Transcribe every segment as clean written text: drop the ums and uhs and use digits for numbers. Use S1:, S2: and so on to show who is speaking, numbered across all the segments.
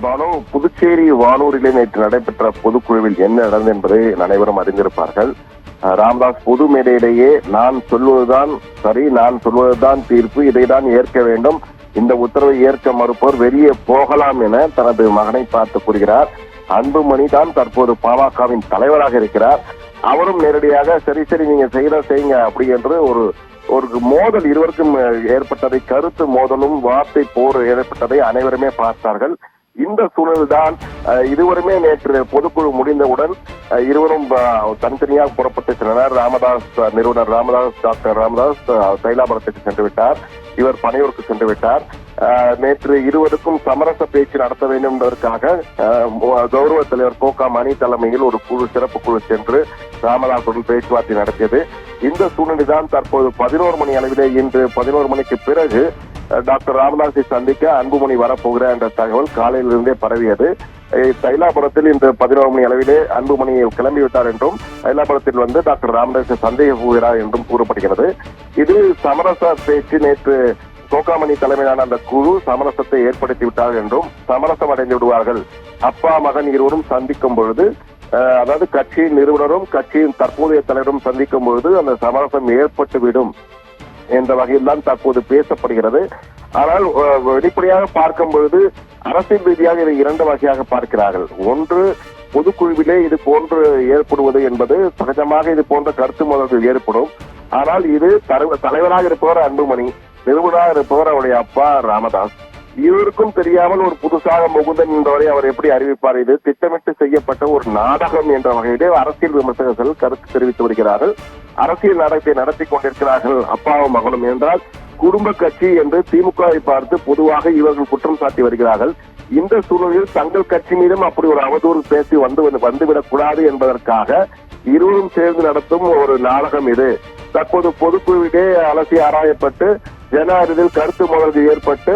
S1: பானு, புதுச்சேரி வானூரிலே நேற்று நடைபெற்ற பொதுக்குழுவில் என்ன நடந்தது என்பதை அனைவரும் அறிந்திருப்பார்கள். ராமதாஸ் பொது மேடையிலேயே நான் சொல்வதுதான் சரி, நான் சொல்வதுதான் தீர்ப்பு, இதைதான் ஏற்க வேண்டும், இந்த உத்தரவை ஏற்க மறுப்போர் வெளியே போகலாம் என தனது மகனை பார்த்து கூறுகிறார். அன்புமணி தான் தற்போது பாமகவின் தலைவராக இருக்கிறார். அவரும் நேரடியாக சரி சரி நீங்க செய்யுங்க அப்படி என்று ஒரு மோதல் இருவருக்கும் ஏற்பட்டதை, கருத்து மோதலும் வார்த்தை போர் ஏற்பட்டதை அனைவருமே பார்த்தார்கள். இந்த சூழல்தான் இருவருமே நேற்று பொதுக்குழு முடிந்தவுடன் இருவரும் தனித்தனியாக புறப்பட்டு சென்றனர். ராமதாஸ் நிறுவனர் டாக்டர் ராமதாஸ் தைலாபுரத்துக்கு சென்று விட்டார், இவர் பனையூருக்கு சென்று விட்டார். நேற்று இருவருக்கும் சமரச பேச்சு நடத்த வேண்டும் என்பதற்காக கௌரவ தலைவர் கோகா மணி தலைமையில் ஒரு சிறப்பு குழு சென்று ராமதாசுடன் பேச்சுவார்த்தை நடத்தியது. இந்த சூழ்நிலைதான் தற்போது 11 மணி அளவிலே, இன்று 11 மணிக்கு பிறகு டாக்டர் ராமதாஸை சந்திக்க அன்புமணி வரப்போகிறார் என்ற தகவல் காலையிலிருந்தே பரவியது. தைலாபுரத்தில் இன்று 11 மணி அளவிலே அன்புமணி கிளம்பிவிட்டார் என்றும், தைலாபுரத்தில் வந்து டாக்டர் ராமதாஸை சந்திக்க போகிறார் என்றும் கூறப்படுகிறது. இது சமரச பேச்சு. நேற்று கோகாமணி தலைமையிலான அந்த குழு சமரசத்தை ஏற்படுத்தி விட்டார் என்றும், சமரசம் அடைந்து விடுவார்கள், அப்பா மகன் இருவரும் சந்திக்கும் பொழுது, அதாவது கட்சியின் நிறுவனரும் கட்சியின் தற்போதைய தலைவரும் சந்திக்கும் பொழுது அந்த சமரசம் ஏற்பட்டுவிடும் என்ற வகையில் தான் தற்போது பேசப்படுகிறது. ஆனால் வெளிப்படையாக பார்க்கும் பொழுது அரசியல் ரீதியாக இதை 2 வகையாக பார்க்கிறார்கள். ஒன்று, பொதுக்குழுவிலே இது போன்று ஏற்படுவது என்பது சகஜமாக, இது போன்ற கருத்து மோதல்கள் ஏற்படும். ஆனால் இது தலைவராக இருப்பவர் அன்புமணி, நிறுவனராக இருப்பவர் அவருடைய அப்பா ராமதாஸ். இவருக்கும் தெரியாமல் ஒரு புதுசாக முகுந்தன் என்பவரை அவர் எப்படி அறிவிப்பார்? இது திட்டமிட்டு செய்யப்பட்ட ஒரு நாடகம் என்ற வகையிலே அரசியல் விமர்சகர்கள் கருத்து தெரிவித்து வருகிறார்கள். அரசியல் நாடகத்தை நடத்தி கொண்டிருக்கிறார்கள் அப்பாவும் மகனும் என்றால் குடும்ப கட்சி என்று திமுகவை பார்த்து பொதுவாக இவர்கள் குற்றம் சாட்டி வருகிறார்கள். இந்த சூழலில் தங்கள் கட்சி மீதும் அப்படி ஒரு அவதூறு பேசி வந்துவிடக் கூடாது என்பதற்காக இருவரும் சேர்ந்து நடத்தும் ஒரு நாடகம் இது. தற்போது பொதுக்குழுவிலே அலசி ஆராயப்பட்டு ஜனாதிபதியில் கருத்து மோதல்கள் ஏற்பட்டு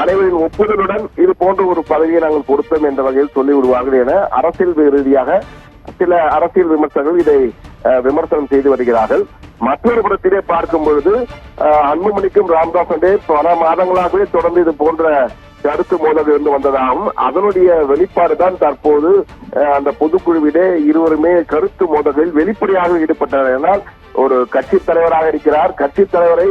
S1: அனைவரின் ஒப்புதலுடன் இது போன்ற ஒரு பதவியை நாங்கள் கொடுத்தோம் என்ற வகையில் சொல்லிவிடுவார்கள் என அரசியல் ரீதியாக சில அரசியல் விமர்சகர்கள் இதை விமர்சனம் செய்து வருகிறார்கள். மற்றொரு புறத்திலே பார்க்கும் பொழுது அன்புமணிக்கும் ராமதாஸ் பல மாதங்களாகவே தொடர்ந்து இது போன்ற கருத்து மோதல் இருந்து வந்ததாகவும், அதனுடைய வெளிப்பாடுதான் தற்போது அந்த பொதுக்குழுவிலே இருவருமே கருத்து மோதல்களில் வெளிப்படையாக ஈடுபட்டனர். என்றால் ஒரு கட்சி தலைவராக இருக்கிறார், கட்சி தலைவரை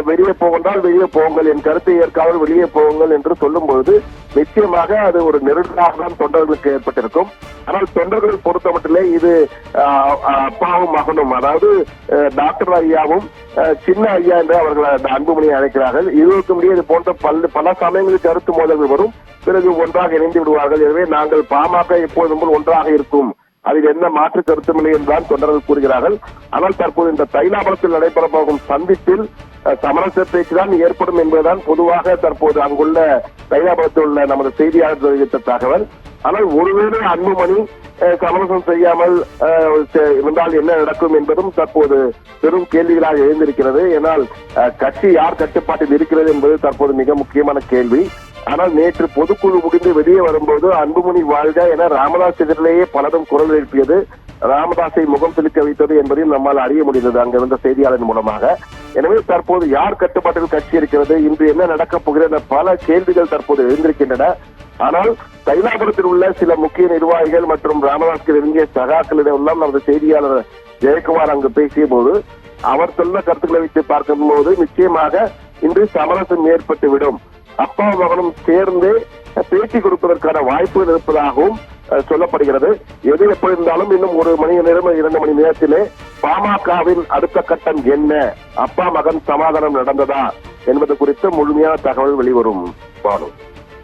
S1: வெளியே போகின்றால் வெளியே போங்கள், என் கருத்தை ஏற்காமல் வெளியே போங்கள் என்று சொல்லும் பொழுது நிச்சயமாக அது ஒரு நெருக்கடியாக தான் தொண்டர்களுக்கு ஏற்பட்டிருக்கும். ஆனால் தொண்டர்கள் பொறுத்த மட்டிலே இது அப்பாவும் மகனும், அதாவது டாக்டர் ஐயாவும் சின்ன ஐயா என்று அவர்கள் அன்புமணியை அழைக்கிறார்கள். இருவருக்கும் இடையே இது போன்ற பல சமயங்களில் கருத்து மோதல்கள் வரும், பிறகு ஒன்றாக இணைந்து விடுவார்கள். எனவே நாங்கள் பாமக எப்போதும் போல் ஒன்றாக இருக்கும், அதில் என்ன மாற்று கருத்தும் இல்லை என்றுதான் தொண்டர்கள் கூறுகிறார்கள். ஆனால் தற்போது இந்த தைலாபுரத்தில் நடைபெற போகும் சந்திப்பில் சமரச பேச்சுதான் ஏற்படும் என்பதுதான் பொதுவாக தற்போது அங்குள்ள தைலாபுரத்தில் உள்ள நமது செய்தியாளர் தெரிவித்த தகவல். ஆனால் ஒருவேளை அன்புமணி சமரசம் செய்யாமல் இருந்தால் என்ன நடக்கும் என்பதும் தற்போது பெரும் கேள்விகளாக எழுந்திருக்கிறது. ஏனால் கட்சி யார் கட்டுப்பாட்டில் இருக்கிறது என்பது தற்போது மிக முக்கியமான கேள்வி. ஆனால் நேற்று பொதுக்குழு முடிந்து வெளியே வரும்போது அன்புமணி வாழ்க என ராமதாஸ் எதிரிலேயே பலரும் குரல் எழுப்பியது ராமதாஸை முகம் செலுத்த வைத்தது என்பதையும் நம்மால் அறிய முடிந்தது அங்கிருந்த செய்தியாளர் மூலமாக. எனவே தற்போது யார் கட்டுப்பாட்டில் கட்சி இருக்கிறது, இன்று என்ன நடக்கப் போகிறது, பல கேள்விகள் தற்போது எழுந்திருக்கின்றன. ஆனால் தைலாபுரத்தில் உள்ள சில முக்கிய நிர்வாகிகள் மற்றும் ராமதாஸ்க்கு நெருங்கிய சகாக்களிடம் எல்லாம் நமது செய்தியாளர் ஜெயக்குமார் அங்கு பேசிய போது அவர் சொன்ன கருத்துக்களை வைத்து பார்க்கும் போது நிச்சயமாக இன்று சமரசம் ஏற்பட்டுவிடும், அப்பா மகனும் சேர்ந்து பேட்டி கொடுப்பதற்கான வாய்ப்புகள் இருப்பதாகவும் சொல்லப்படுகிறது. எது எப்படி இருந்தாலும் இன்னும் 1 மணி நேரம் 2 மணி நேரத்திலே பாமகவின் அடுத்த கட்டம் என்ன, அப்பா மகன் சமாதானம் நடந்ததா என்பது குறித்து முழுமையான தகவல் வெளிவரும்.